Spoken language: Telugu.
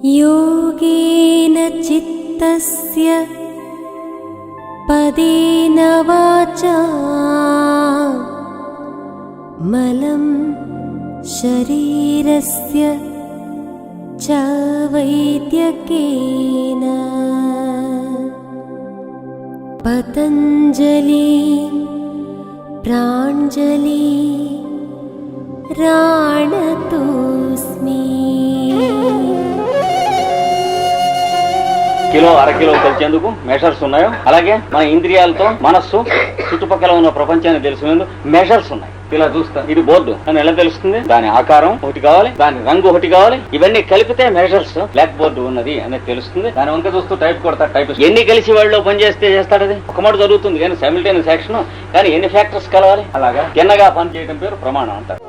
योगेन चित्तस्य पदेन वाचा मलं शरीरस्य च वैद्यकेन पतञ्जलि प्राञ्जलि राणतोऽस्मि। కిలో అరకిలో కొలిచేందుకు మెషర్స్ ఉన్నాయో అలాగే మన ఇంద్రియాలతో మనస్సు చుట్టుపక్కల ఉన్న ప్రపంచాన్ని తెలుసుకునేందుకు మెషర్స్ ఉన్నాయి. ఇలా చూస్తా ఇది బోర్డు అని ఎలా తెలుస్తుంది? దాని ఆకారం ఒకటి కావాలి, దాని రంగు ఒకటి కావాలి, ఇవన్నీ కలిపితే మెషర్స్ బ్లాక్ బోర్డు ఉన్నది అనేది తెలుస్తుంది. దాని వంక చూస్తూ టైప్ కొడతా, టైప్ ఎన్ని కలిసి వాళ్ళు పనిచేస్తే చేస్తాడు అది ఒక మాట జరుగుతుంది కానీ సైమిల్టేనియస్ యాక్షన్. కానీ ఎన్ని ఫ్యాక్టర్స్ కలవాలి అలాగా తిన్నగా పని చేయడం పేరు ప్రమాణం అంటారు.